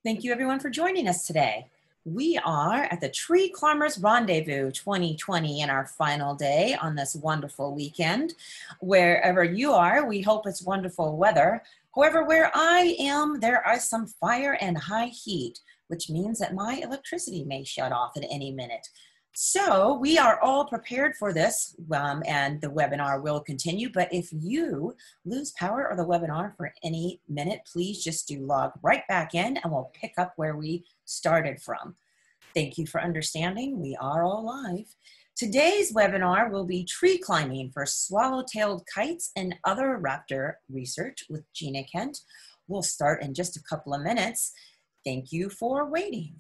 Thank you everyone for joining us today. We are at the Tree Climbers Rendezvous 2020 in our final day on this wonderful weekend. Wherever you are, we hope it's wonderful weather. However, where I am, there are some fire and high heat, which means that my electricity may shut off at any minute. So we are all prepared for this, and the webinar will continue. But if you lose power or the webinar for any minute, please just do log right back in and we'll pick up where we started from. Thank you for understanding. We are all live. Today's webinar will be tree climbing for swallow-tailed kites and other raptor research with Gina Kent. We'll start in just a couple of minutes. Thank you for waiting.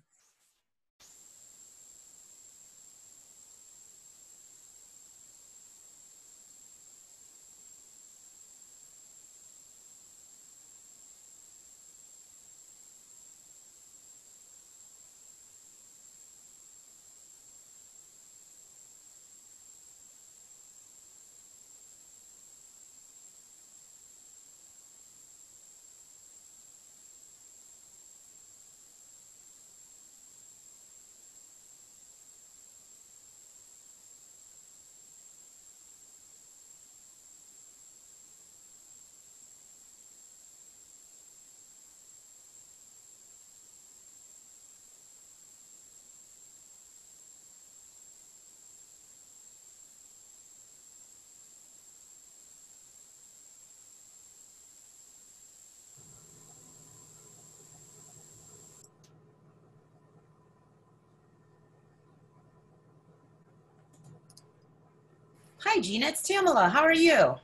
Hi, Gina, it's Tamala. How are you?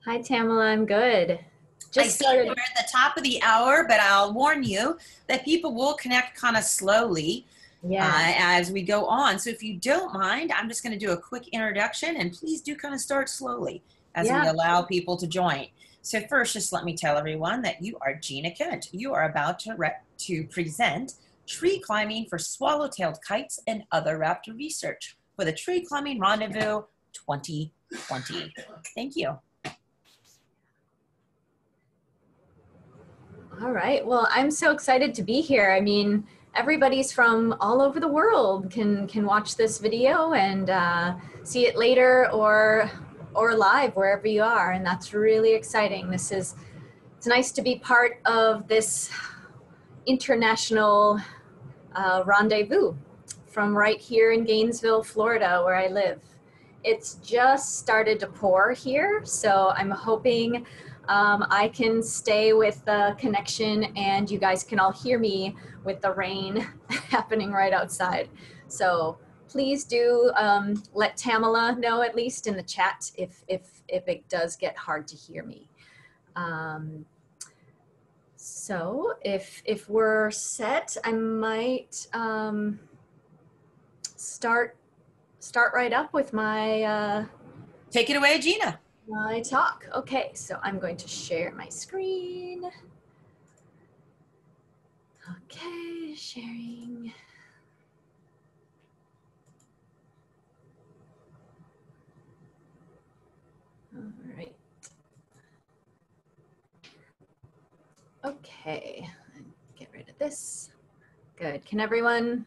Hi, Tamala. I'm good. I see we're at the top of the hour, but I'll warn you that people will connect kind of slowly as we go on. So if you don't mind, I'm just going to do a quick introduction, and please do kind of start slowly as we allow people to join. So first, just let me tell everyone that you are Gina Kent. You are about to present tree climbing for swallow-tailed kites and other raptor research for the Tree Climbing Rendezvous 2020. Thank you. All right. Well, I'm so excited to be here. I mean, everybody's from all over the world can watch this video and see it later or live wherever you are, and that's really exciting. It's nice to be part of this international rendezvous from right here in Gainesville, Florida, where I live. It's just started to pour here, so I'm hoping I can stay with the connection and you guys can all hear me with the rain happening right outside. So please do let Tamala know, at least in the chat, if it does get hard to hear me. So if we're set, I might start right up with my take it away, Gina. My talk. Okay, so I'm going to share my screen. Okay, sharing. All right. Okay, get rid of this. Good. Can everyone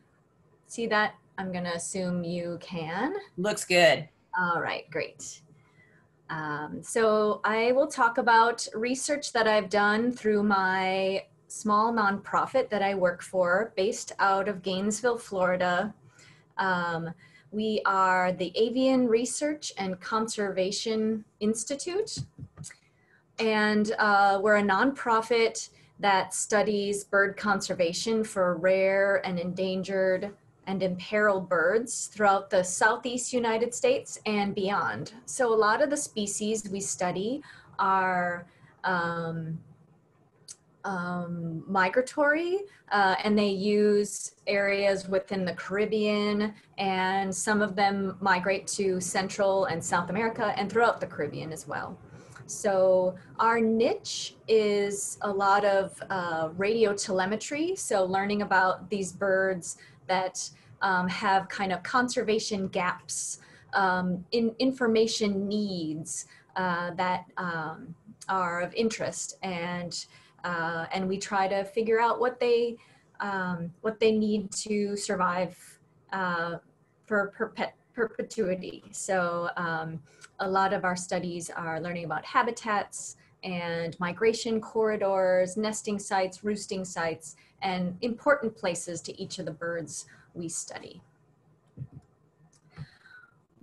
see that? I'm going to assume you can. Looks good. All right, great. So I will talk about research that I've done through my small nonprofit that I work for, based out of Gainesville, Florida. We are the Avian Research and Conservation Institute, and we're a nonprofit that studies bird conservation for rare and endangered and imperiled birds throughout the Southeast United States and beyond. So a lot of the species we study are migratory, and they use areas within the Caribbean, and some of them migrate to Central and South America and throughout the Caribbean as well. So our niche is a lot of radio telemetry, so learning about these birds that have kind of conservation gaps, in information needs that are of interest, and we try to figure out what they what they need to survive for perpetuity. So a lot of our studies are learning about habitats and migration corridors, nesting sites, roosting sites, and important places to each of the birds we study.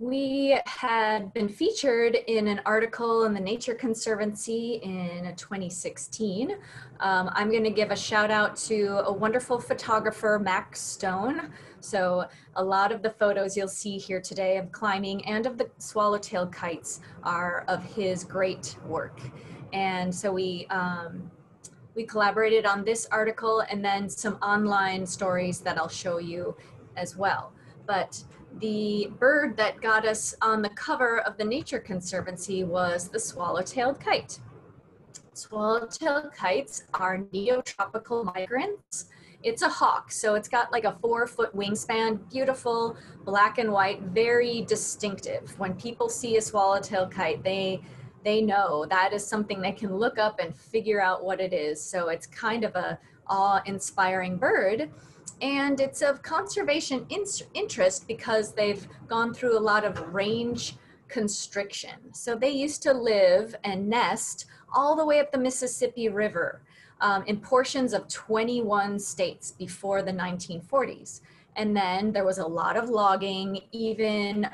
We had been featured in an article in the Nature Conservancy in 2016. I'm going to give a shout out to a wonderful photographer, Max Stone. So a lot of the photos you'll see here today of climbing and of the swallowtail kites are of his great work. And so we collaborated on this article and then some online stories that I'll show you as well. But the bird that got us on the cover of the Nature Conservancy was the swallow-tailed kite. Swallow-tailed kites are neotropical migrants. It's a hawk, so it's got like a 4-foot wingspan, beautiful, black and white, very distinctive. When people see a swallow-tailed kite, they know that is something they can look up and figure out what it is. So it's kind of a awe-inspiring bird. And it's of conservation interest because they've gone through a lot of range constriction. So they used to live and nest all the way up the Mississippi River in portions of 21 states before the 1940s. And then there was a lot of logging, even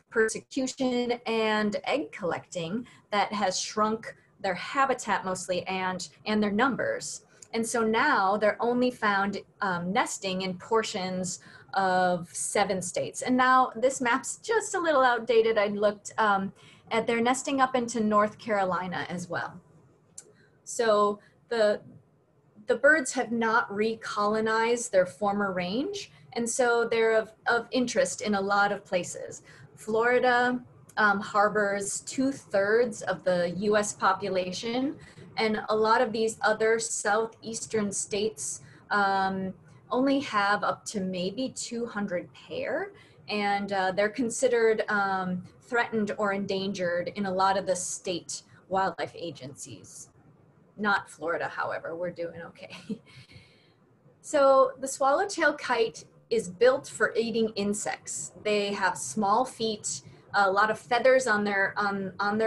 persecution and egg collecting that has shrunk their habitat mostly and their numbers. And so now they're only found nesting in portions of 7 states. And now this map's just a little outdated. I looked at their nesting up into North Carolina as well. So the birds have not recolonized their former range. And so they're of interest in a lot of places. Florida harbors 2/3 of the US population. And a lot of these other southeastern states only have up to maybe 200 pair. And they're considered threatened or endangered in a lot of the state wildlife agencies. Not Florida, however, we're doing okay. So the swallowtail kite is built for eating insects. They have small feet, a lot of feathers on their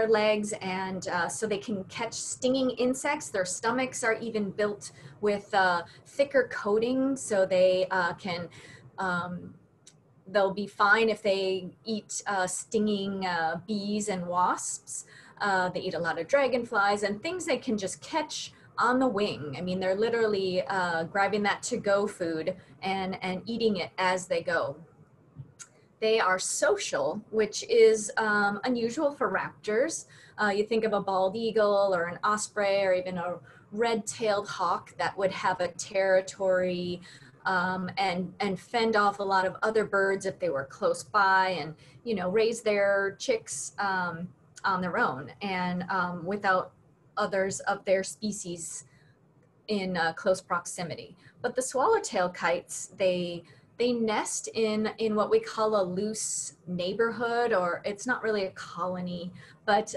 legs, and so they can catch stinging insects. Their stomachs are even built with thicker coating, so they can they'll be fine if they eat stinging bees and wasps. They eat a lot of dragonflies and things they can just catch on the wing. I mean, they're literally grabbing that to-go food and eating it as they go. They are social, which is unusual for raptors. You think of a bald eagle or an osprey or even a red-tailed hawk that would have a territory and fend off a lot of other birds if they were close by, and raise their chicks on their own and without others of their species in close proximity. But the swallowtail kites, they nest in what we call a loose neighborhood, or it's not really a colony, but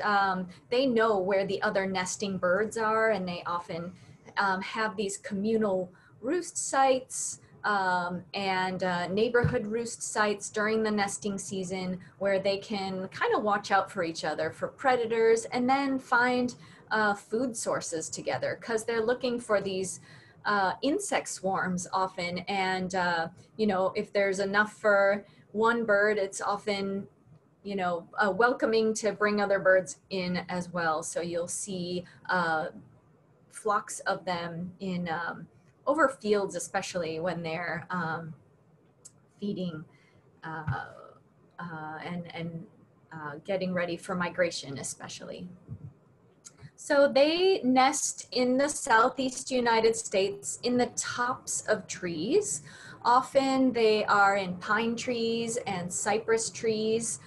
they know where the other nesting birds are, and they often have these communal roost sites and neighborhood roost sites during the nesting season where they can kind of watch out for each other for predators and then find food sources together, because they're looking for these insect swarms often, and if there's enough for one bird, it's often welcoming to bring other birds in as well. So you'll see flocks of them in over fields, especially when they're feeding and getting ready for migration especially. So they nest in the Southeast United States in the tops of trees. Often they are in pine trees and cypress trees.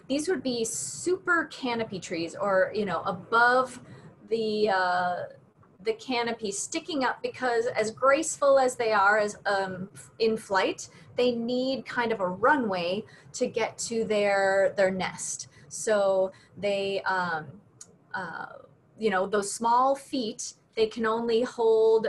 These would be super canopy trees, or above the canopy sticking up, because as graceful as they are as in flight, they need kind of a runway to get to their nest. So they those small feet they can only hold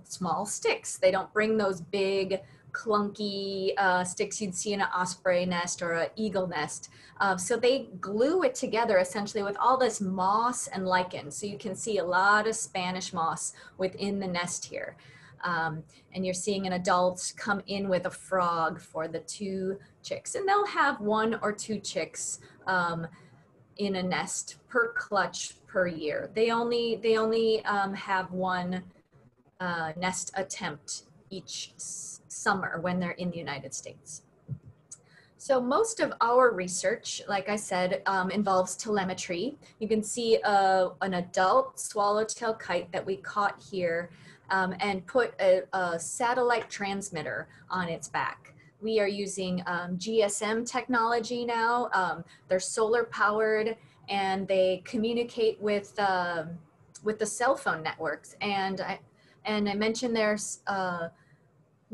small sticks. They don't bring those big, clunky sticks you'd see in an osprey nest or an eagle nest. So they glue it together essentially with all this moss and lichen. So you can see a lot of Spanish moss within the nest here. And you're seeing an adult come in with a frog for the 2 chicks. And they'll have 1 or 2 chicks in a nest per clutch per year. They only have 1 nest attempt each summer when they're in the United States. So most of our research, like I said, involves telemetry. You can see an adult swallowtail kite that we caught here and put a satellite transmitter on its back. We are using GSM technology now. They're solar powered and they communicate with the cell phone networks. And I mentioned there's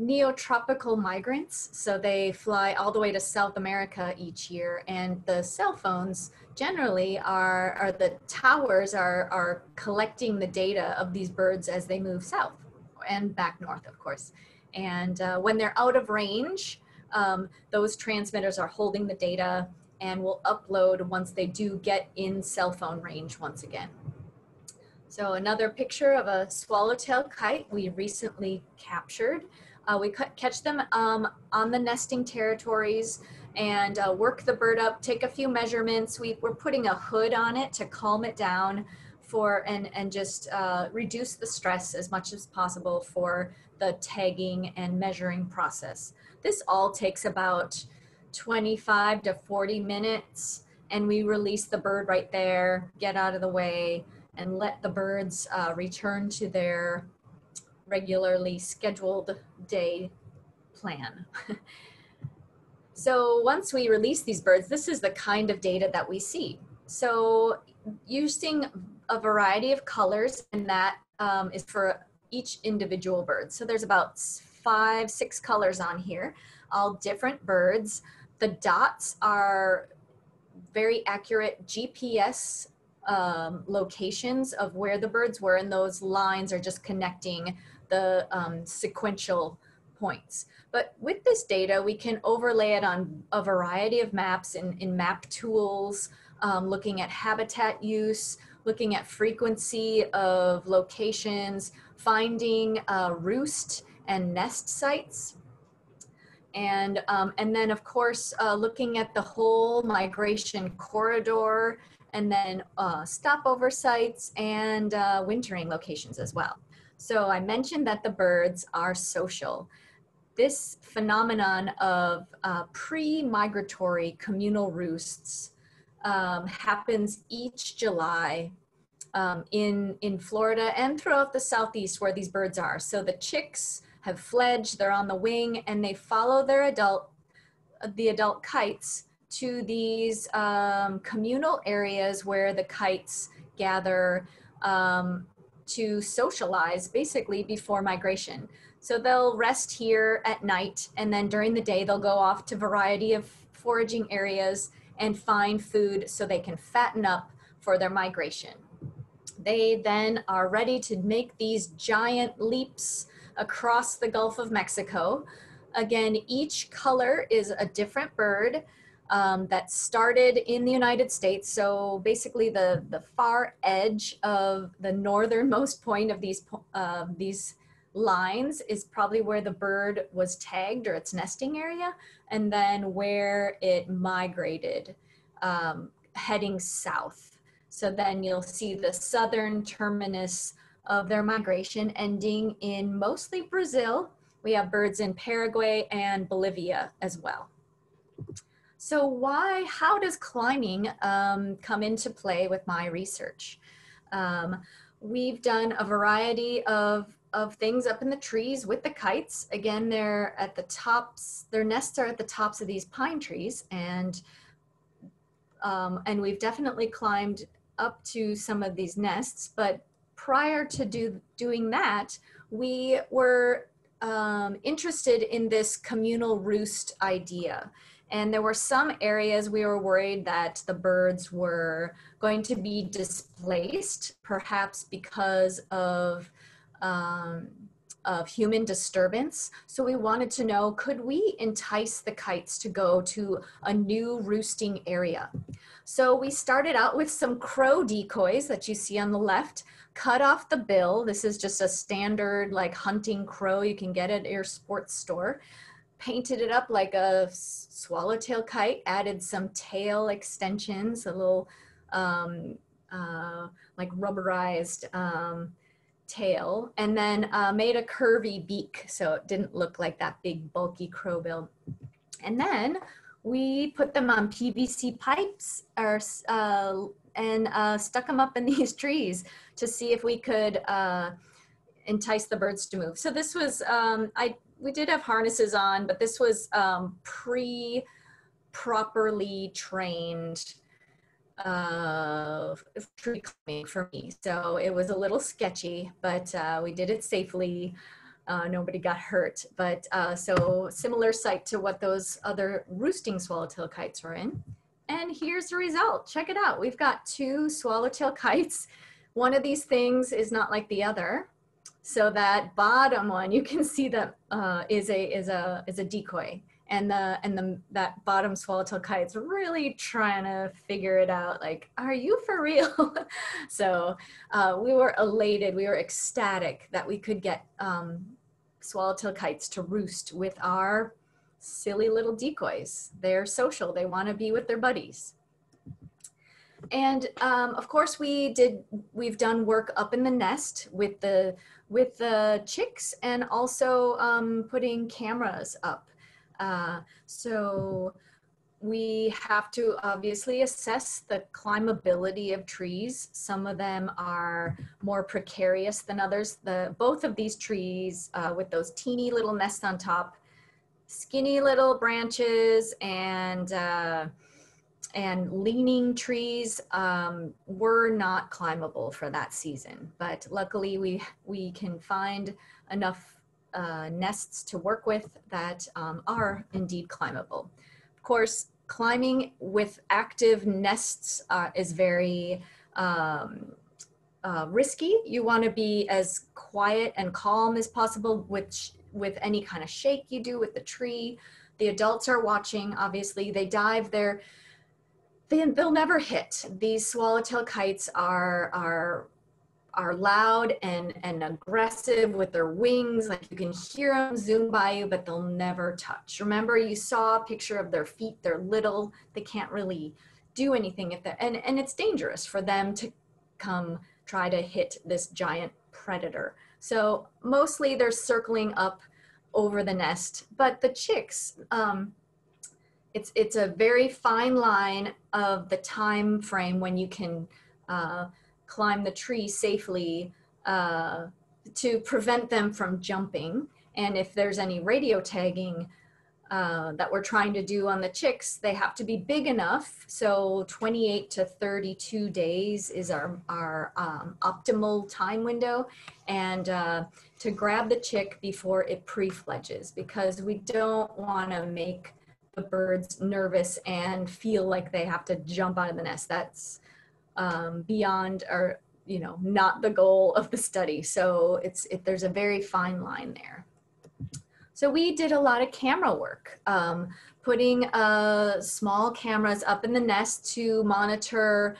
neotropical migrants, so they fly all the way to South America each year, and the cell phones generally are the towers are collecting the data of these birds as they move south and back north, of course. And when they're out of range, those transmitters are holding the data and will upload once they do get in cell phone range once again. So another picture of a swallowtail kite we recently captured. We catch them on the nesting territories and work the bird up, take a few measurements. We're putting a hood on it to calm it down and just reduce the stress as much as possible for the tagging and measuring process. This all takes about 25 to 40 minutes, and we release the bird right there, get out of the way, and let the birds return to their regularly scheduled day plan. So once we release these birds, this is the kind of data that we see. So using a variety of colors, and that is for each individual bird. So there's about 5, 6 colors on here, all different birds. The dots are very accurate GPS locations of where the birds were, and those lines are just connecting the sequential points. But with this data, we can overlay it on a variety of maps in map tools, looking at habitat use, looking at frequency of locations, finding roost and nest sites. And then, of course, looking at the whole migration corridor, and then stopover sites and wintering locations as well. So I mentioned that the birds are social. This phenomenon of pre-migratory communal roosts happens each July in Florida and throughout the Southeast where these birds are. So the chicks have fledged, they're on the wing, and they follow their the adult kites to these communal areas where the kites gather to socialize basically before migration. So they'll rest here at night, and then during the day they'll go off to a variety of foraging areas and find food so they can fatten up for their migration. They then are ready to make these giant leaps across the Gulf of Mexico. Again, each color is a different bird that started in the United States. So basically the far edge of the northernmost point of these lines is probably where the bird was tagged or its nesting area, and then where it migrated, heading south. So then you'll see the southern terminus of their migration ending in mostly Brazil. We have birds in Paraguay and Bolivia as well. So how does climbing come into play with my research? We've done a variety of things up in the trees with the kites. Again, they're at the tops, their nests are at the tops of these pine trees, and we've definitely climbed up to some of these nests. But prior to doing that, we were interested in this communal roost idea. And there were some areas we were worried that the birds were going to be displaced, perhaps because of human disturbance. So we wanted to know, could we entice the kites to go to a new roosting area? So we started out with some crow decoys that you see on the left, cut off the bill. This is just a standard like hunting crow you can get at your sports store. Painted it up like a swallowtail kite, added some tail extensions, a little like rubberized tail, and then made a curvy beak so it didn't look like that big bulky crow bill. And then we put them on PVC pipes and stuck them up in these trees to see if we could entice the birds to move. So this was, we did have harnesses on, but this was properly trained tree climbing for me. So it was a little sketchy, but we did it safely. Nobody got hurt, but so similar site to what those other roosting swallowtail kites were in. And here's the result. Check it out. We've got 2 swallowtail kites. One of these things is not like the other. So that bottom one, you can see that is a decoy, and that bottom swallowtail kite's really trying to figure it out. Like, are you for real? So we were elated. We were ecstatic that we could get swallowtail kites to roost with our silly little decoys. They're social. They want to be with their buddies. And of course, we've done work up in the nest with the chicks, and also putting cameras up. So we have to obviously assess the climbability of trees. Some of them are more precarious than others. Both of these trees with those teeny little nests on top, skinny little branches, and leaning trees were not climbable for that season. But luckily we can find enough nests to work with that are indeed climbable. Of course, climbing with active nests is very risky. You want to be as quiet and calm as possible with any kind of shake you do with the tree. The adults are watching, obviously. They dive there. They'll never hit. These swallowtail kites are loud and aggressive with their wings. Like, you can hear them zoom by you, but they'll never touch. Remember, you saw a picture of their feet. They're little. They can't really do anything if they're, and it's dangerous for them to come try to hit this giant predator. So mostly they're circling up over the nest, but the chicks, it's a very fine line of the time frame when you can climb the tree safely to prevent them from jumping. And if there's any radio tagging that we're trying to do on the chicks, they have to be big enough. So 28 to 32 days is our optimal time window. And to grab the chick before it pre-fledges, because we don't want to make the birds nervous and feel like they have to jump out of the nest. That's beyond, or not the goal of the study. So there's a very fine line there. So we did a lot of camera work, putting small cameras up in the nest to monitor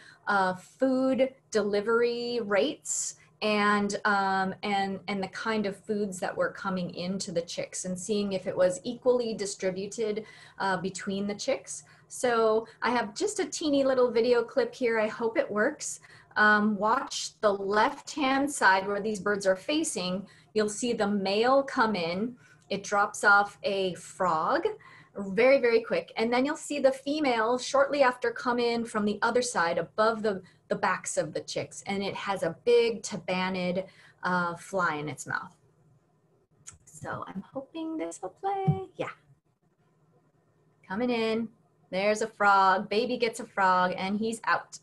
food delivery rates and the kind of foods that were coming into the chicks, and seeing if it was equally distributed between the chicks. So I have just a teeny little video clip here. I hope it works. Watch the left-hand side where these birds are facing. You'll see the male come in. It drops off a frog very, very quick. And then you'll see the female shortly after come in from the other side above the backs of the chicks. And it has a big tabanid fly in its mouth. So I'm hoping this will play. Yeah. Coming in. There's a frog. Baby gets a frog and he's out.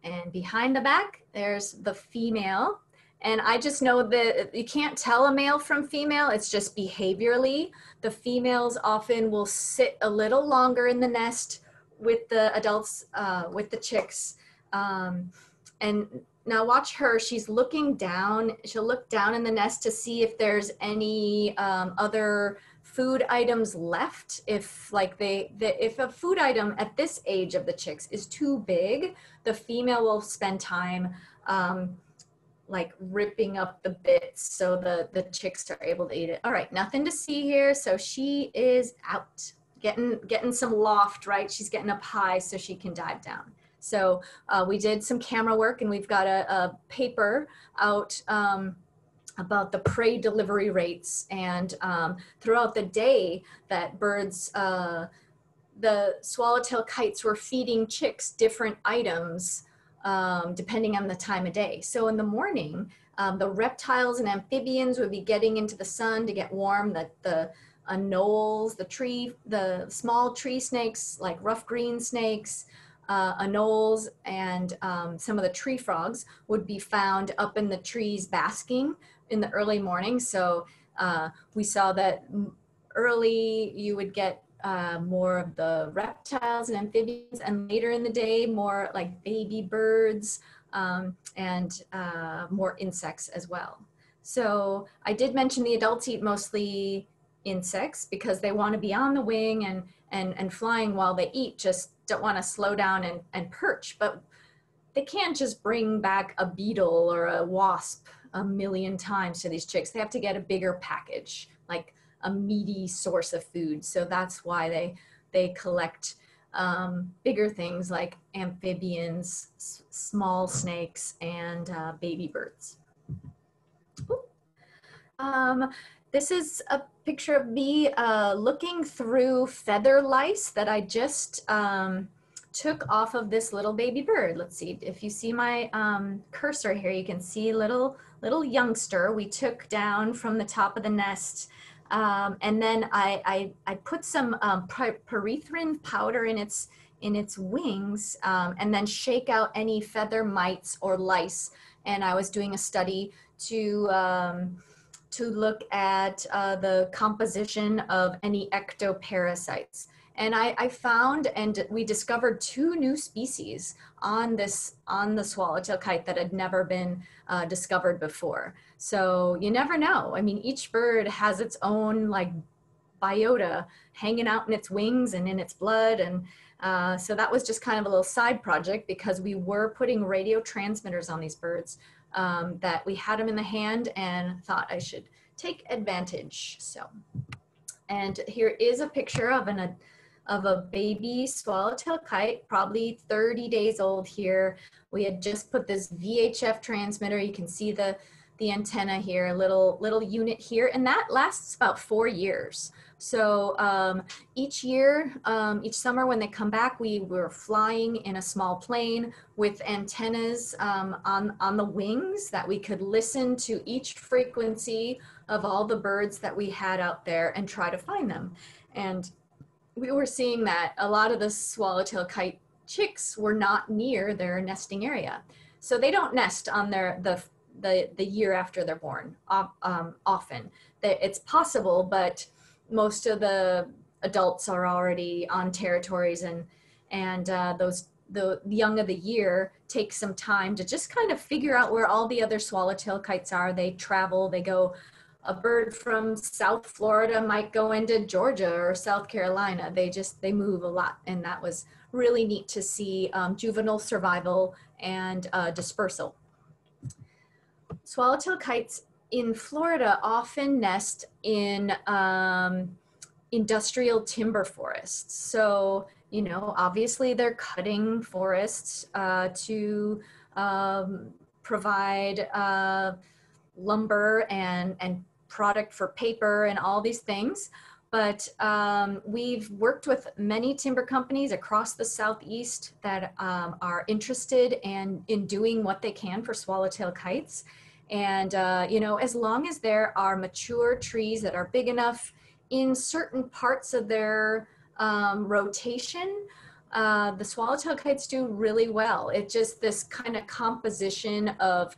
And behind the back, there's the female. And I just know that you can't tell a male from female. It's just behaviorally. The females often will sit a little longer in the nest with the adults, with the chicks. And now watch her, she's looking down. She'll look down in the nest to see if there's any other food items left. If like if a food item at this age of the chicks is too big, the female will spend time like ripping up the bits so the chicks are able to eat it. All right, nothing to see here. So she is out, getting some loft, right? She's getting up high so she can dive down. So we did some camera work, and we've got a paper out about the prey delivery rates, and throughout the day that birds, the swallowtail kites were feeding chicks different items depending on the time of day. So in the morning, the reptiles and amphibians would be getting into the sun to get warm. The anoles, the small tree snakes like rough green snakes, anoles, and some of the tree frogs would be found up in the trees basking in the early morning. So we saw that early you would get more of the reptiles and amphibians, and later in the day more like baby birds and more insects as well. So I did mention the adults eat mostly insects because they want to be on the wing and flying while they eat, just don't want to slow down and perch. But they can't just bring back a beetle or a wasp a million times to these chicks. They have to get a bigger package, like a meaty source of food. So that's why they collect bigger things like amphibians, small snakes, and baby birds. This is a picture of me looking through feather lice that I just took off of this little baby bird. Let's see, if you see my cursor here, you can see little youngster we took down from the top of the nest. And then I put some permethrin powder in its wings, and then shake out any feather mites or lice. And I was doing a study to look at the composition of any ectoparasites. And I found, and we discovered 2 new species on the swallowtail kite that had never been discovered before. So you never know. I mean, each bird has its own like biota hanging out in its wings and in its blood. And so that was just kind of a little side project, because we were putting radio transmitters on these birds, that we had them in the hand and thought I should take advantage. So, and here is a picture of a baby swallowtail kite, probably 30 days old here. We had just put this VHF transmitter. You can see the antenna here, a little unit here, and that lasts about 4 years. So each year, each summer when they come back, we were flying in a small plane with antennas on the wings that we could listen to each frequency of all the birds that we had out there and try to find them. And we were seeing that a lot of the swallowtail kite chicks were not near their nesting area. So they don't nest on the year after they're born often. It's possible, but most of the adults are already on territories, and the young of the year take some time to just kind of figure out where all the other swallowtail kites are. They travel, they go. A bird from South Florida might go into Georgia or South Carolina. They move a lot, and that was really neat to see juvenile survival and dispersal. Swallowtail kites in Florida often nest in industrial timber forests. So, you know, obviously they're cutting forests to provide lumber and product for paper and all these things. But we've worked with many timber companies across the Southeast that are interested in doing what they can for swallowtail kites. And, you know, as long as there are mature trees that are big enough in certain parts of their rotation, the swallowtail kites do really well. It's just this kind of composition of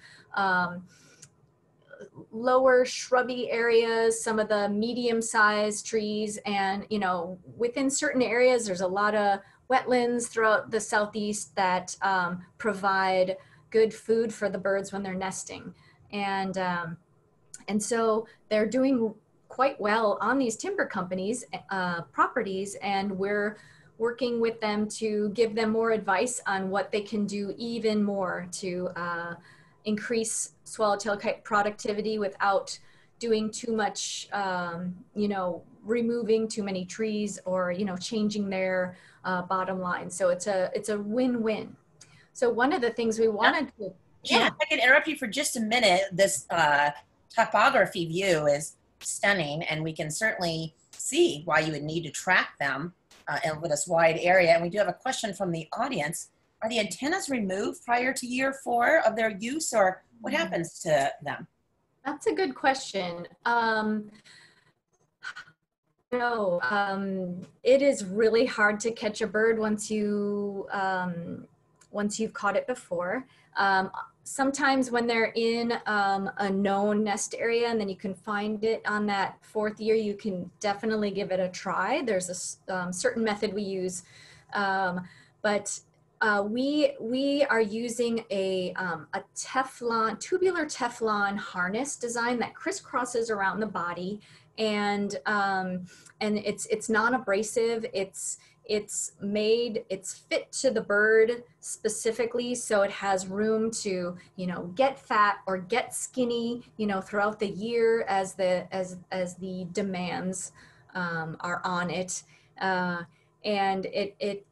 lower shrubby areas, some of the medium-sized trees, and within certain areas there's a lot of wetlands throughout the southeast that provide good food for the birds when they're nesting. And so they're doing quite well on these timber companies properties, and we're working with them to give them more advice on what they can do even more to increase swallowtail kite productivity without doing too much, removing too many trees or, changing their bottom line. So it's a win-win. So one of the things we wanted to... Yeah, if I can interrupt you for just a minute. This topography view is stunning, and we can certainly see why you would need to track them over this wide area. And we do have a question from the audience. Are the antennas removed prior to year 4 of their use, or what happens to them? That's a good question. No, it is really hard to catch a bird once you've caught it before. Sometimes when they're in a known nest area and then you can find it on that 4th year, you can definitely give it a try. There's a certain method we use, but we are using a tubular Teflon harness design that crisscrosses around the body, and it's non-abrasive. It's fit to the bird specifically, so it has room to, get fat or get skinny, throughout the year as the demands are on it. And it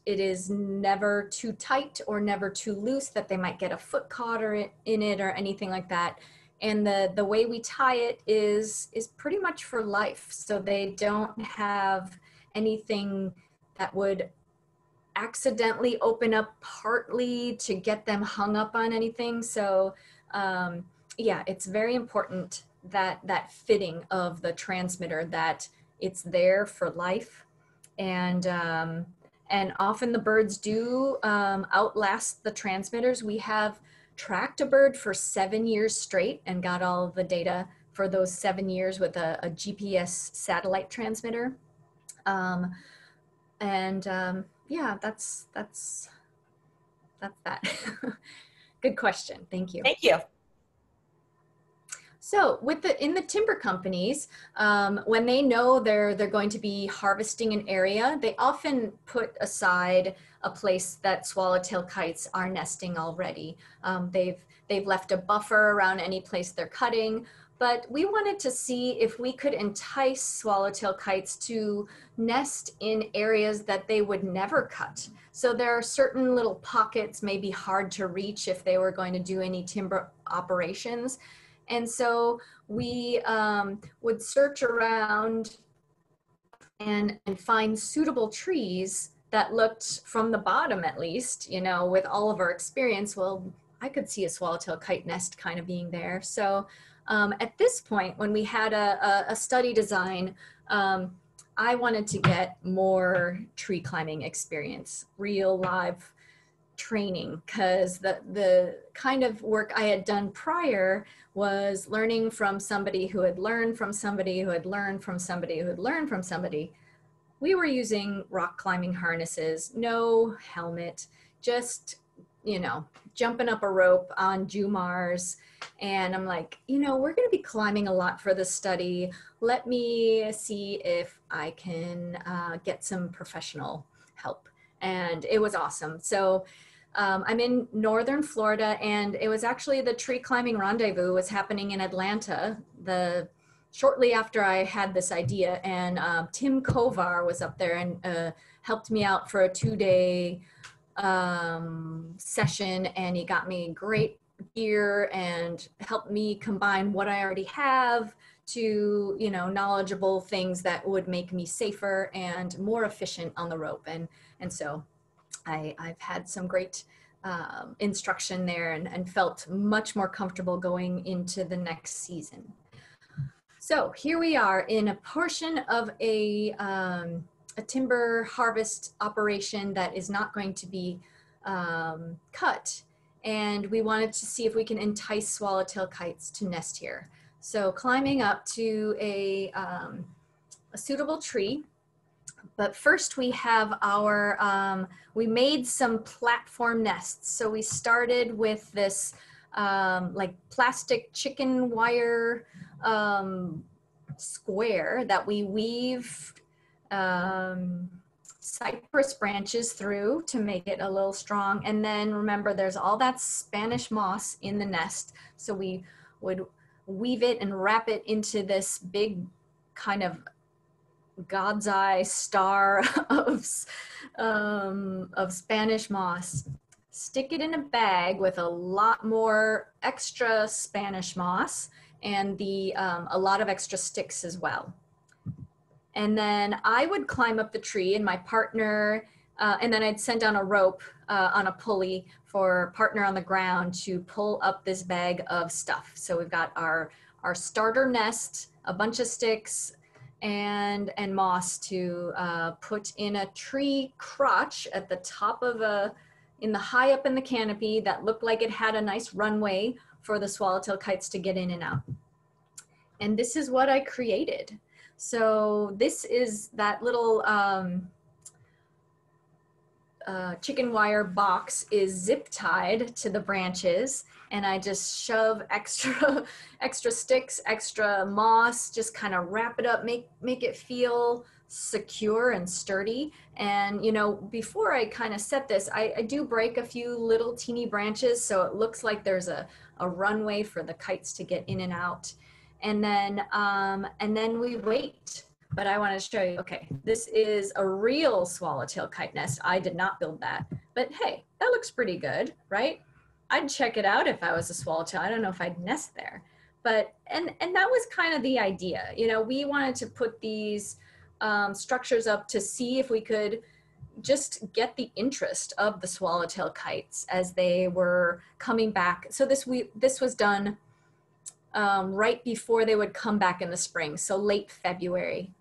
is never too tight or never too loose that they might get a foot caught in it or anything like that. And the way we tie it is pretty much for life. So they don't have anything that would accidentally open up partly to get them hung up on anything. So yeah, it's very important that fitting of the transmitter, that it's there for life. And often the birds do outlast the transmitters. We have tracked a bird for 7 years straight and got all of the data for those 7 years with a GPS satellite transmitter. Yeah, that's that. Good question. Thank you. Thank you. So in the timber companies, when they know they're going to be harvesting an area, they often put aside a place that swallowtail kites are nesting already. They've left a buffer around any place they're cutting, but we wanted to see if we could entice swallowtail kites to nest in areas that they would never cut. So there are certain little pockets, maybe hard to reach if they were going to do any timber operations. And so we would search around and find suitable trees that looked, from the bottom at least, with all of our experience, well, I could see a swallowtail kite nest kind of being there. So at this point, when we had a study design, I wanted to get more tree climbing experience, real live training, because the kind of work I had done prior was learning from somebody who had learned from somebody who had learned from somebody who had learned from somebody. We were using rock climbing harnesses, no helmet, just, jumping up a rope on Jumars. And I'm like, we're going to be climbing a lot for this study. Let me see if I can get some professional help. And it was awesome. So I'm in northern Florida, and it was actually the tree climbing rendezvous was happening in Atlanta shortly after I had this idea. And Tim Kovar was up there and helped me out for a 2-day session, and he got me great gear and helped me combine what I already have to, knowledgeable things that would make me safer and more efficient on the rope. And so I've had some great instruction there and felt much more comfortable going into the next season. So here we are in a portion of a timber harvest operation that is not going to be cut. and we wanted to see if we can entice swallowtail kites to nest here. So climbing up to a suitable tree. But first we have our, we made some platform nests. So we started with this like plastic chicken wire square that we weave cypress branches through to make it a little strong. And then remember, there's all that Spanish moss in the nest. So we would weave it and wrap it into this big kind of God's eye star of Spanish moss. Stick it in a bag with a lot more extra Spanish moss and a lot of extra sticks as well. And then I would climb up the tree, and my partner, and then I'd send down a rope on a pulley for partner on the ground to pull up this bag of stuff. So we've got our starter nest, a bunch of sticks, and moss to put in a tree crotch at the top of in the high up in the canopy that looked like it had a nice runway for the swallowtail kites to get in and out. And this is what I created. So this is that little chicken wire box is zip tied to the branches, and I just shove extra sticks, extra moss, just kind of wrap it up, make it feel secure and sturdy. And you know, before I kind of set this, I do break a few little teeny branches so it looks like there's a runway for the kites to get in and out. And then we wait. But I want to show you, okay, this is a real swallowtail kite nest. I did not build that, but hey, that looks pretty good, right? I'd check it out if I was a swallowtail. I don't know if I'd nest there, but, and that was kind of the idea. You know, we wanted to put these structures up to see if we could just get the interest of the swallowtail kites as they were coming back. So this was done right before they would come back in the spring, so late February.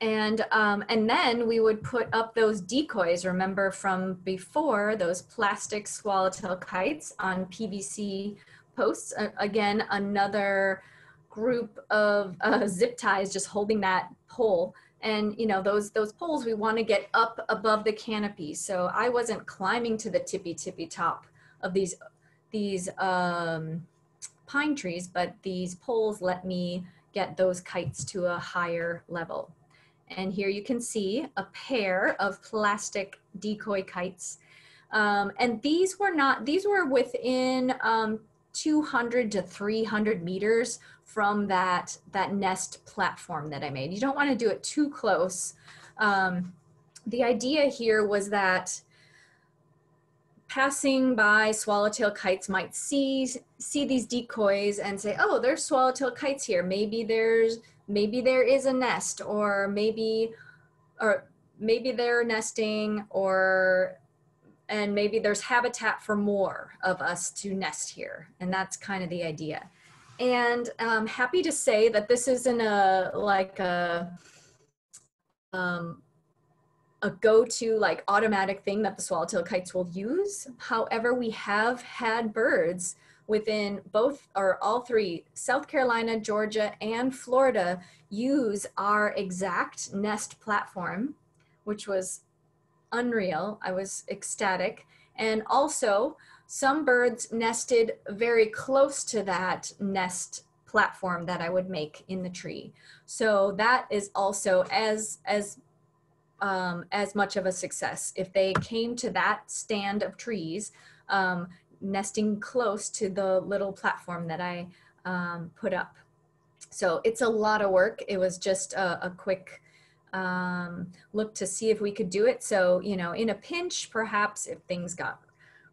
And then we would put up those decoys, remember from before, those plastic swallowtail kites on PVC posts. Again, another group of zip ties just holding that pole. And you know, those poles we want to get up above the canopy. So I wasn't climbing to the tippy top of these pine trees, but these poles let me get those kites to a higher level. And here you can see a pair of plastic decoy kites. And these were within 200 to 300 meters from that nest platform that I made. You don't want to do it too close. The idea here was that passing by swallowtail kites might see these decoys and say, oh, there's swallowtail kites here. Maybe there is a nest, or maybe they're nesting, and maybe there's habitat for more of us to nest here. And that's kind of the idea. And I'm happy to say that this isn't a go-to like automatic thing that the swallowtail kites will use. However, we have had birds within all three, South Carolina, Georgia, and Florida, use our exact nest platform, which was unreal. I was ecstatic. And also, some birds nested very close to that nest platform that I would make in the tree. So that is also as much of a success. If they came to that stand of trees, nesting close to the little platform that I put up. So it's a lot of work. It was just a quick look to see if we could do it. So, you know, in a pinch, perhaps if things got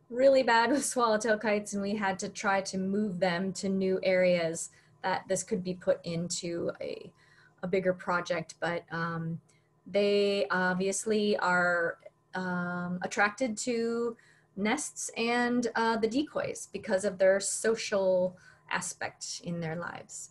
really bad with swallowtail kites and we had to try to move them to new areas, that this could be put into a bigger project. But they obviously are attracted to nests and the decoys because of their social aspect in their lives.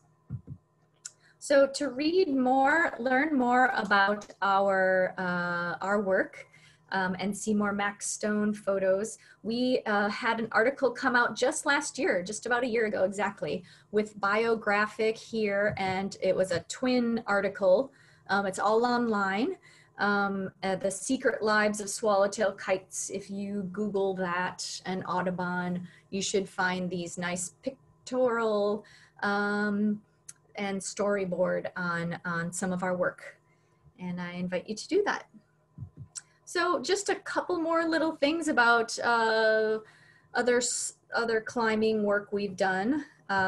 So to learn more about our work, and see more Max Stone photos. We had an article come out just last year, just about a year ago exactly, with Biographic here, and it was a twin article. It's all online. The Secret Lives of Swallowtail Kites. If you Google that and Audubon, you should find these nice pictorial and storyboard on some of our work. And I invite you to do that. So just a couple more little things about other climbing work we've done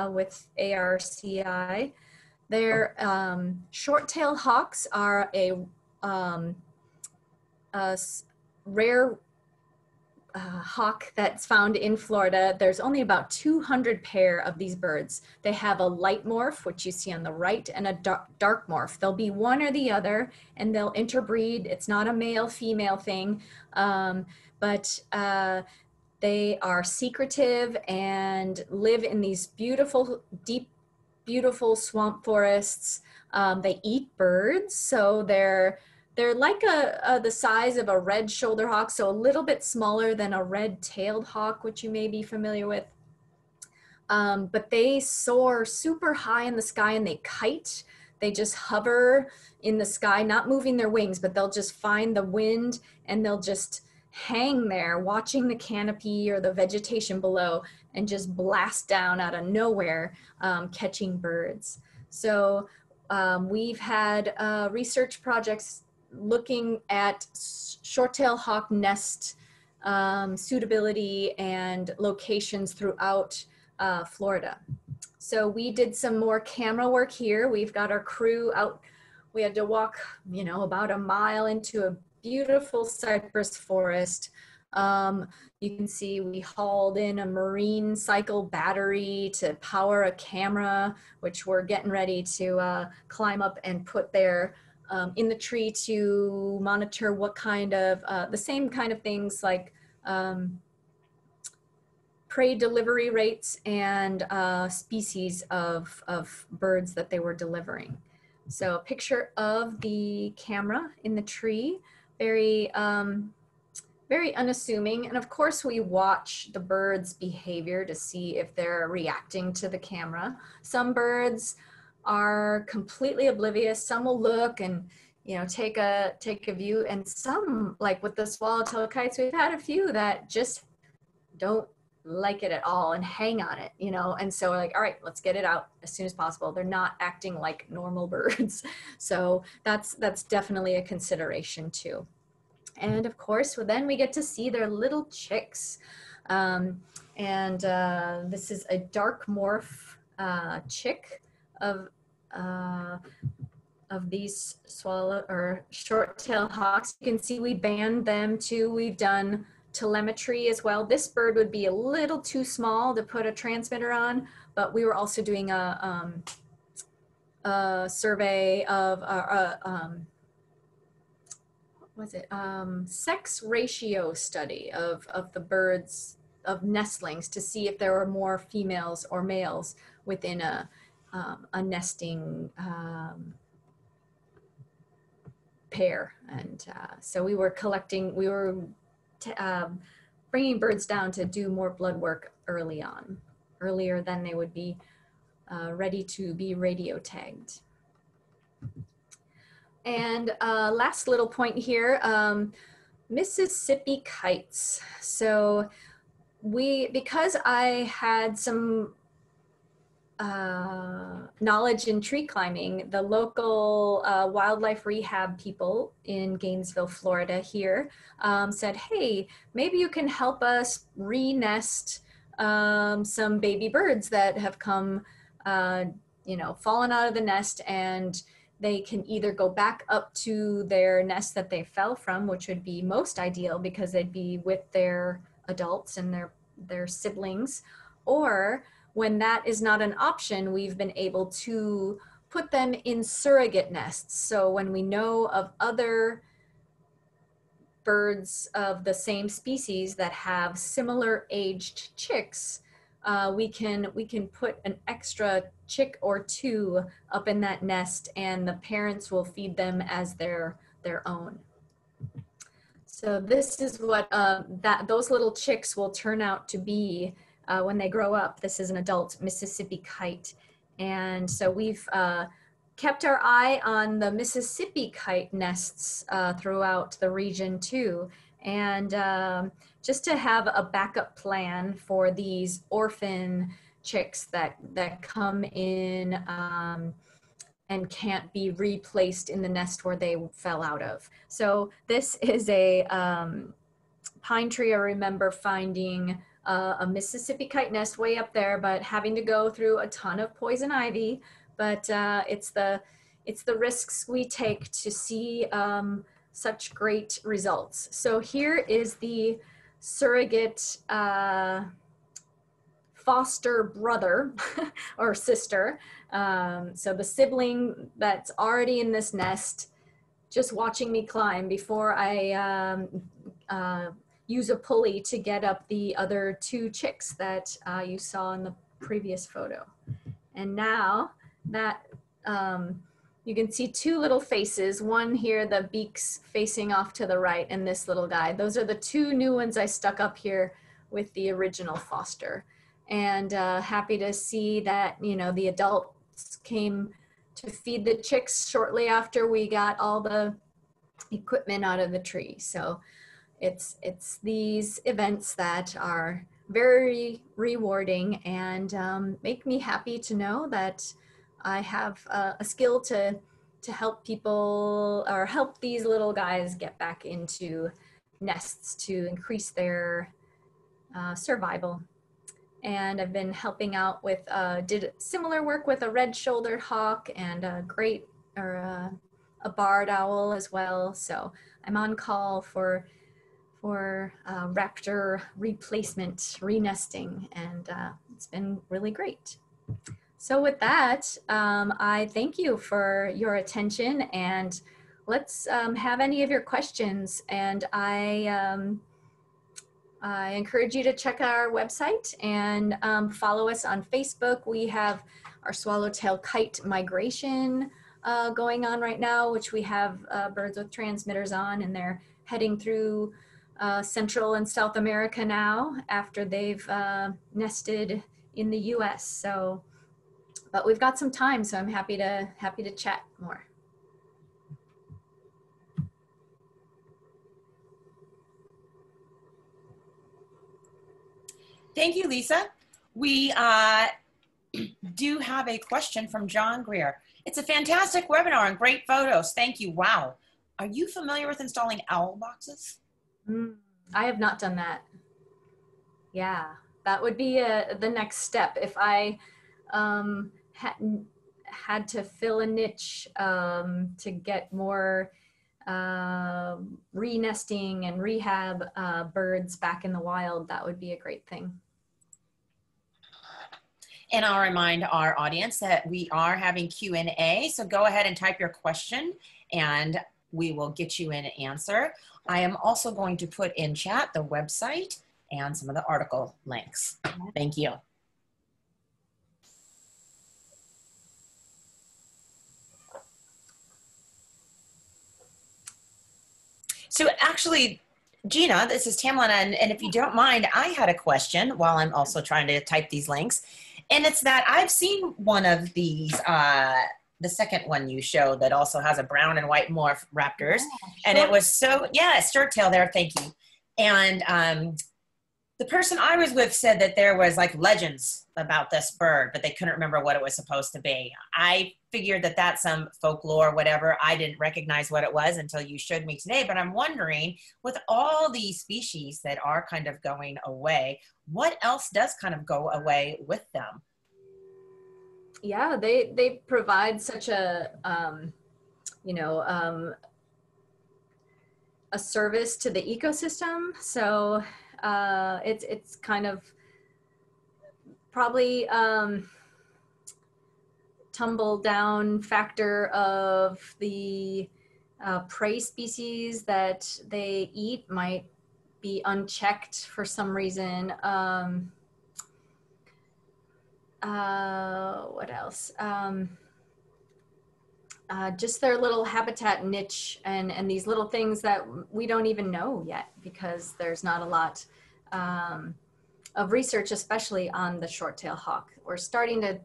with ARCI. Their short-tail hawks are a rare hawk that's found in Florida. There's only about 200 pair of these birds. They have a light morph, which you see on the right, and a dark morph. They'll be one or the other, and they'll interbreed. It's not a male-female thing, but they are secretive and live in these beautiful, deep, beautiful swamp forests. They eat birds, so they're like the size of a red-shouldered hawk, so a little bit smaller than a red-tailed hawk, which you may be familiar with. But they soar super high in the sky and they kite. They just hover in the sky, not moving their wings, but they'll just find the wind and they'll just hang there watching the canopy or the vegetation below and just blast down out of nowhere, catching birds. So we've had research projects looking at short-tailed hawk nest suitability and locations throughout Florida. So we did some more camera work here. We've got our crew out. We had to walk, you know, about a mile into a beautiful cypress forest. You can see we hauled in a marine cycle battery to power a camera, which we're getting ready to climb up and put there in the tree to monitor what kind of, the same kind of things like prey delivery rates and species of birds that they were delivering. So a picture of the camera in the tree, very, very unassuming. And of course we watch the birds' behavior to see if they're reacting to the camera. Some birds are completely oblivious. Some will look and, you know, take a view, and some, like with the swallowtail kites, we've had a few that just don't like it at all and hang on it, you know, and so we're like, all right, let's get it out as soon as possible. They're not acting like normal birds. So that's definitely a consideration too. And of course, then we get to see their little chicks. This is a dark morph chick of these short-tailed hawks. You can see we band them too. We've done telemetry as well. This bird would be a little too small to put a transmitter on, but we were also doing a survey of sex ratio study of the birds, of nestlings, to see if there were more females or males within a nesting pair. And so we were collecting, we were bringing birds down to do more blood work early on, earlier than they would be ready to be radio tagged. And last little point here, Mississippi kites. So because I had some knowledge in tree climbing, the local wildlife rehab people in Gainesville, Florida here said, hey, maybe you can help us re-nest some baby birds that have come, you know, fallen out of the nest, and they can either go back up to their nest that they fell from, which would be most ideal because they'd be with their adults and their siblings, or when that is not an option, we've been able to put them in surrogate nests. So when we know of other birds of the same species that have similar aged chicks, we can put an extra chick or two up in that nest, and the parents will feed them as their own. So this is what those little chicks will turn out to be when they grow up. This is an adult Mississippi kite. And so we've kept our eye on the Mississippi kite nests throughout the region too. And just to have a backup plan for these orphan chicks that come in and can't be replaced in the nest where they fell out of. So this is a pine tree. I remember finding a Mississippi kite nest way up there, but having to go through a ton of poison ivy. But it's the risks we take to see such great results. So here is the surrogate foster brother or sister. So the sibling that's already in this nest, just watching me climb before I use a pulley to get up the other two chicks that you saw in the previous photo. And now that you can see two little faces, one here, the beaks facing off to the right, and this little guy. Those are the two new ones I stuck up here with the original foster. And happy to see that, you know, the adults came to feed the chicks shortly after we got all the equipment out of the tree. So it's these events that are very rewarding and make me happy to know that I have a skill to help people or help these little guys get back into nests to increase their survival. And I've been helping out with, did similar work with a red-shouldered hawk and a barred owl as well. So I'm on call for raptor replacement, renesting, and it's been really great. So with that, I thank you for your attention, and let's have any of your questions. And I encourage you to check our website and follow us on Facebook. We have our swallowtail kite migration going on right now, which we have birds with transmitters on, and they're heading through Central and South America now after they've nested in the US. So, but we've got some time, so I'm happy to chat more. Thank you, Lisa. We do have a question from John Greer. It's a fantastic webinar and great photos. Thank you. Wow. Are you familiar with installing owl boxes? I have not done that. Yeah, that would be the next step. If I had to fill a niche to get more re-nesting and rehab birds back in the wild, that would be a great thing. And I'll remind our audience that we are having Q&A, so go ahead and type your question and we will get you an answer. I am also going to put in chat the website and some of the article links. Thank you. So actually, Gina, this is Tamlin, and if you don't mind, I had a question while I'm also trying to type these links. And it's that I've seen one of these, the second one you showed that also has a brown and white morph raptors. Yeah, and it was so, yeah, short tail there, thank you. And the person I was with said that there was like legends about this bird, but they couldn't remember what it was supposed to be. I figured that that's some folklore, whatever. I didn't recognize what it was until you showed me today, but I'm wondering, with all these species that are kind of going away, what else does kind of go away with them? Yeah, they provide such a, you know, a service to the ecosystem. So it's kind of probably tumble down factor of the prey species that they eat might be unchecked for some reason. What else? just their little habitat niche and these little things that we don't even know yet because there's not a lot of research, especially on the short-tail hawk. We're starting to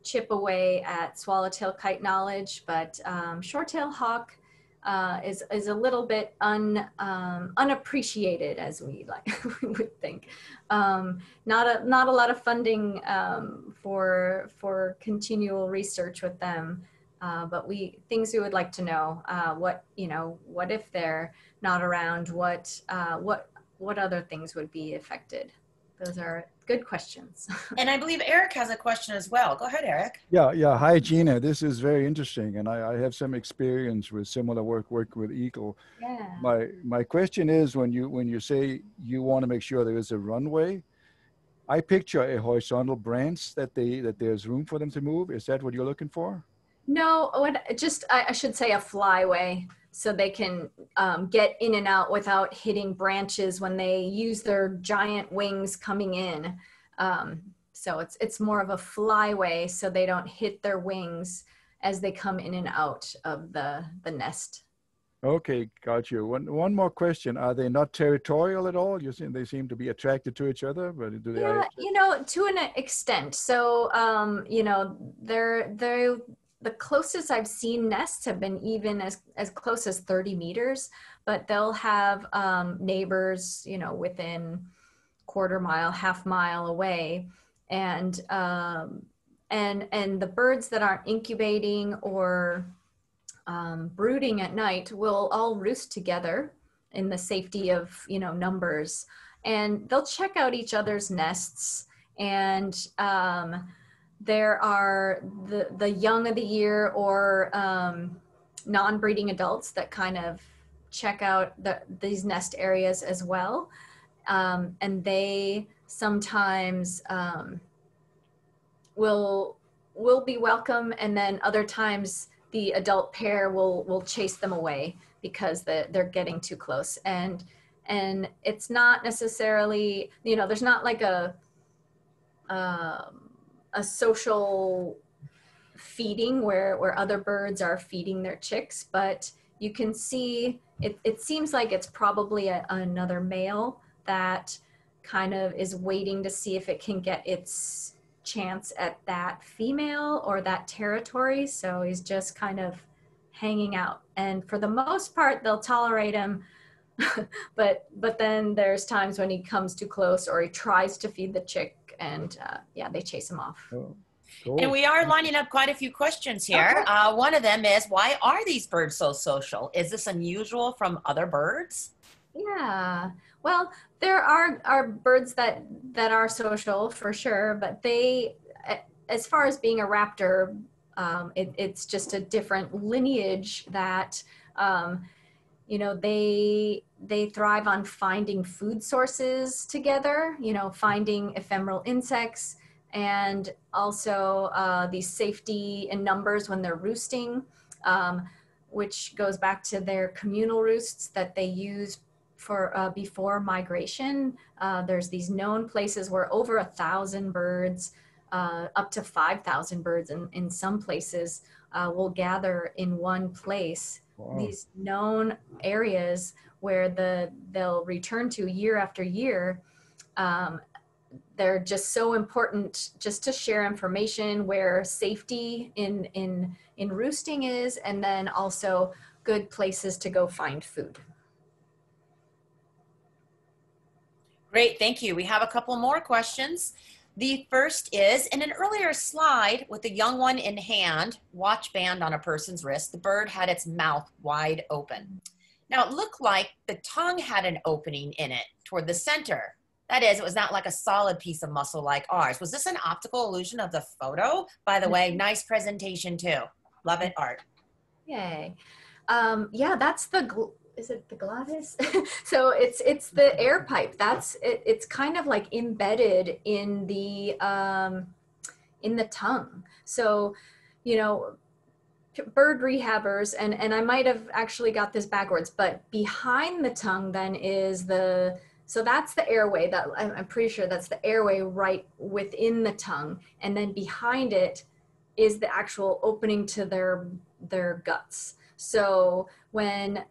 chip away at swallowtail kite knowledge, but short-tail hawk is a little bit unappreciated, as we would think. Not a lot of funding for continual research with them, but things we would like to know. What if they're not around? What other things would be affected? Those are good questions. And I believe Eric has a question as well. Go ahead, Eric. Yeah. Hi, Gina. This is very interesting, and I have some experience with similar work with eagle. Yeah. My question is, when you say you want to make sure there is a runway, I picture a horizontal branch that there's room for them to move. Is that what you're looking for? No, I should say a flyway, so they can get in and out without hitting branches when they use their giant wings coming in. So it's more of a flyway, so they don't hit their wings as they come in and out of the nest. Okay, got you. One more question: are they not territorial at all? You see, they seem to be attracted to each other, but do they? Yeah, to an extent. So they're the closest I've seen nests have been even as close as 30 meters, but they'll have neighbors, within quarter mile, half mile away. And the birds that aren't incubating or brooding at night will all roost together in the safety of, numbers. And they'll check out each other's nests, and there are the young of the year or non-breeding adults that kind of check out these nest areas as well. And they sometimes will be welcome, and then other times the adult pair will chase them away because they're getting too close. And it's not necessarily, there's not like a social feeding where other birds are feeding their chicks, but you can see it seems like it's probably another male that kind of is waiting to see if it can get its chance at that female or that territory. So he's just kind of hanging out, and for the most part they'll tolerate him. but then there's times when he comes too close or he tries to feed the chick, and they chase him off. Oh, cool. And we are lining up quite a few questions here. Okay. One of them is, why are these birds so social? Is this unusual from other birds? Yeah, well, there are birds that are social for sure, but they, as far as being a raptor, it's just a different lineage that they thrive on finding food sources together, finding ephemeral insects, and also these safety in numbers when they're roosting, which goes back to their communal roosts that they use for before migration. There's these known places where over 1,000 birds, up to 5,000 birds in some places will gather in one place. Wow. These known areas where they'll return to year after year. They're just so important just to share information where safety in roosting is, and then also good places to go find food. Great, thank you. We have a couple more questions. The first is, in an earlier slide with the young one in hand, watch band on a person's wrist, the bird had its mouth wide open. Now it looked like the tongue had an opening in it toward the center. That is, it was not like a solid piece of muscle like ours. Was this an optical illusion of the photo? By the way, nice presentation too. Love it, Art. Yay. Yeah, that's is it the glottis? So it's the air pipe. It's kind of like embedded in the tongue. So, bird rehabbers, and I might have actually got this backwards, but behind the tongue then is so that's the airway. That I'm pretty sure that's the airway right within the tongue, and then behind it is the actual opening to their guts. So when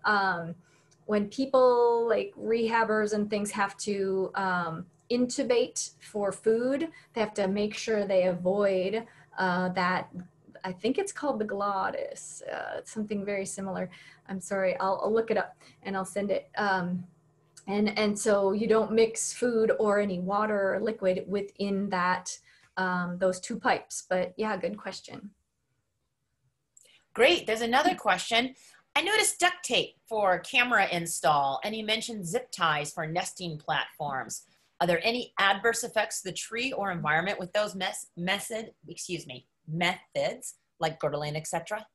people like rehabbers and things have to intubate for food, they have to make sure they avoid that. I think it's called the glottis. It's something very similar. I'm sorry, I'll look it up and I'll send it. And so you don't mix food or any water or liquid within that those two pipes. But yeah, good question. Great. There's another question. I noticed duct tape for camera install, and you mentioned zip ties for nesting platforms. Are there any adverse effects to the tree or environment with those methods, like girdling, etc.?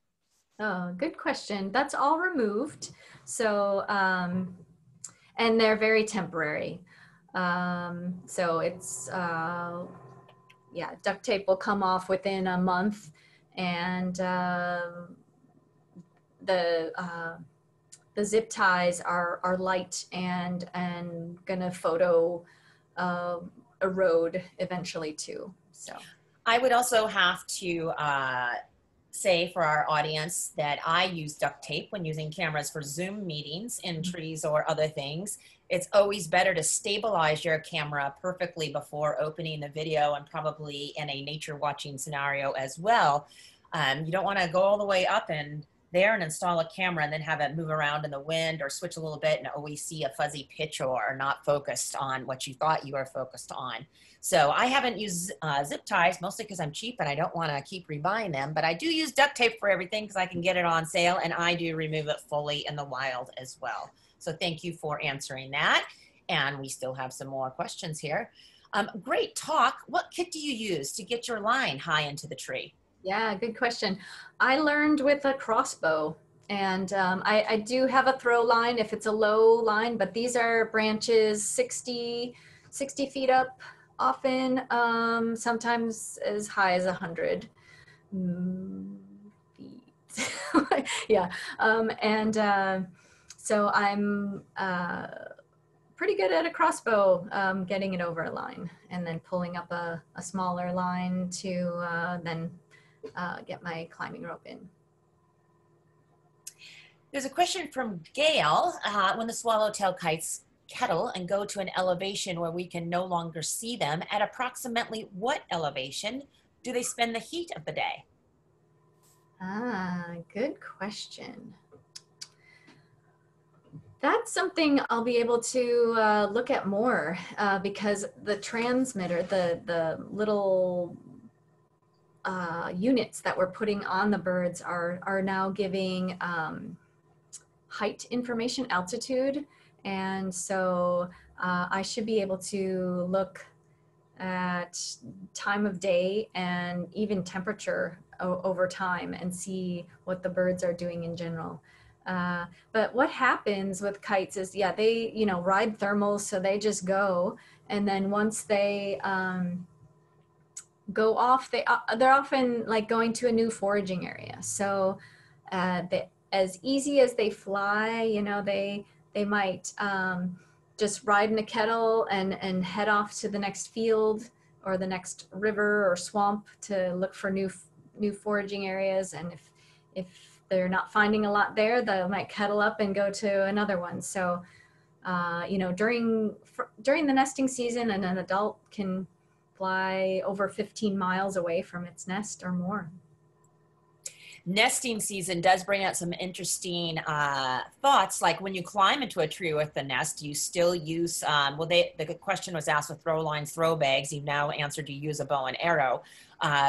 Oh, good question. That's all removed. So, and they're very temporary. So it's, yeah, duct tape will come off within a month, and the zip ties are light and gonna photo erode eventually too. So I would also have to say for our audience that I use duct tape when using cameras for Zoom meetings in trees or other things. It's always better to stabilize your camera perfectly before opening the video, and probably in a nature watching scenario as well. You don't want to go all the way up and there and install a camera and then have it move around in the wind or switch a little bit and always see a fuzzy picture or not focused on what you thought you were focused on. So I haven't used zip ties, mostly because I'm cheap and I don't want to keep rebuying them, but I do use duct tape for everything because I can get it on sale, and I do remove it fully in the wild as well. So thank you for answering that. And we still have some more questions here. Great talk. What kit do you use to get your line high into the tree? yeah, good question. I learned with a crossbow, and I do have a throw line if it's a low line, but these are branches 60 feet up often, sometimes as high as 100 feet. Yeah, so I'm pretty good at a crossbow, getting it over a line and then pulling up a smaller line to then get my climbing rope in. There's a question from Gail. When the swallowtail kites kettle and go to an elevation where we can no longer see them, at approximately what elevation do they spend the heat of the day? Ah, good question. That's something I'll be able to look at more because the transmitter, the little units that we're putting on the birds are now giving height information, altitude, and so I should be able to look at time of day and even temperature over time and see what the birds are doing in general. But what happens with kites is, yeah, they, you know, ride thermals, so they just go, and then once they go off, they're often like going to a new foraging area. So as easy as they fly, you know, they might just ride in a kettle and head off to the next field or the next river or swamp to look for new foraging areas. And if they're not finding a lot there, they might kettle up and go to another one. So you know, during the nesting season, an adult can fly over 15 miles away from its nest or more. Nesting season does bring out some interesting thoughts, like when you climb into a tree with the nest, you still use, well, the question was asked with throw lines, throw bags. You've now answered you use a bow and arrow.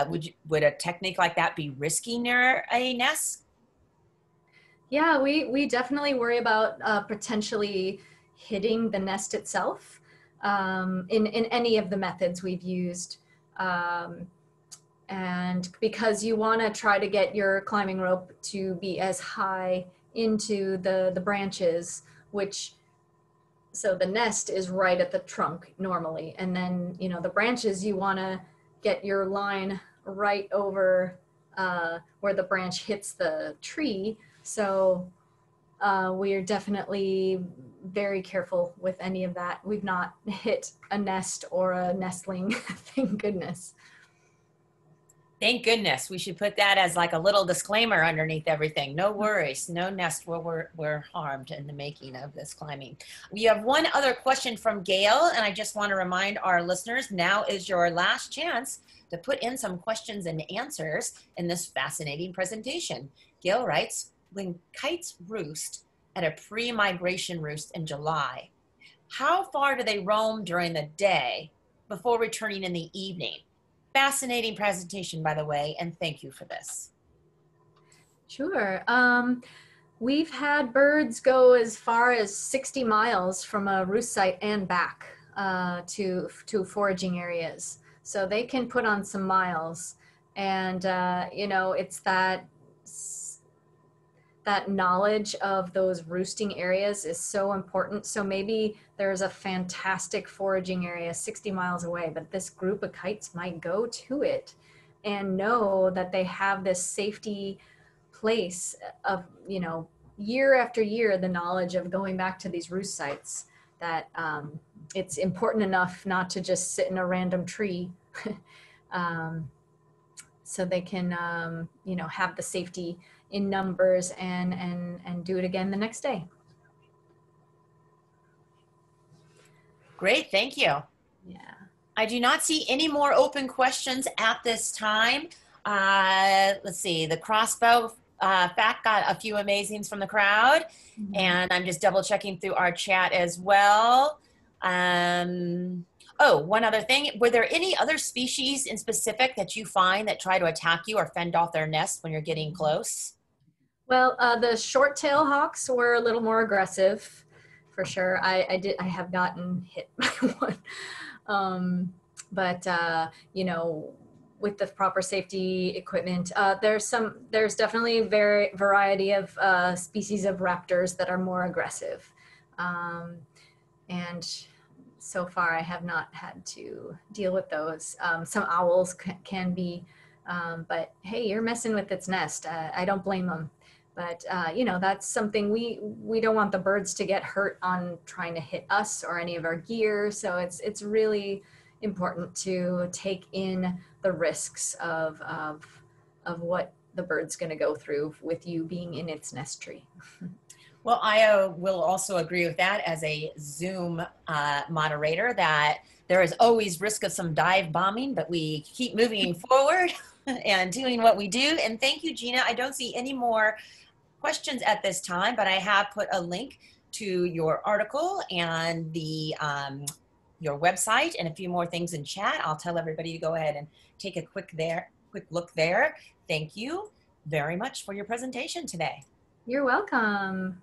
Would a technique like that be risky near a nest? Yeah, we definitely worry about potentially hitting the nest itself in any of the methods we've used. And because you want to try to get your climbing rope to be as high into the branches, which, so the nest is right at the trunk normally. And then, you know, the branches, you want to get your line right over where the branch hits the tree. So we are definitely very careful with any of that. We've not hit a nest or a nestling, thank goodness. Thank goodness. We should put that as like a little disclaimer underneath everything. No worries, no nest were harmed in the making of this climbing. We have one other question from Gail, and I just want to remind our listeners, now is your last chance to put in some questions and answers in this fascinating presentation. Gail writes, when kites roost at a pre-migration roost in July, how far do they roam during the day before returning in the evening? Fascinating presentation, by the way, and thank you for this. Sure. We've had birds go as far as 60 miles from a roost site and back to foraging areas. So they can put on some miles. And, you know, it's that knowledge of those roosting areas is so important. So maybe there's a fantastic foraging area 60 miles away, but this group of kites might go to it and know that they have this safety place of, you know, year after year, the knowledge of going back to these roost sites, that it's important enough not to just sit in a random tree. So they can, you know, have the safety in numbers and do it again the next day. Great, thank you. Yeah. I do not see any more open questions at this time. Let's see, the crossbow fact got a few amazings from the crowd, and I'm just double checking through our chat as well. Oh, one other thing, were there any other species in specific that you find that try to attack you or fend off their nest when you're getting close? Well, the short-tail hawks were a little more aggressive, for sure. I have gotten hit by one, but you know, with the proper safety equipment, there's definitely variety of species of raptors that are more aggressive, and so far I have not had to deal with those. Some owls can be, but hey, you're messing with its nest. I don't blame them. But, you know, that's something we don't want the birds to get hurt on trying to hit us or any of our gear. So it's really important to take in the risks of what the bird's going to go through with you being in its nest tree. Well, I will also agree with that as a Zoom moderator, that there is always risk of some dive bombing, but we keep moving forward and doing what we do. And thank you, Gina. I don't see any more questions at this time, but I have put a link to your article and the your website and a few more things in chat. I'll tell everybody to go ahead and take a quick look there. Thank you very much for your presentation today. You're welcome.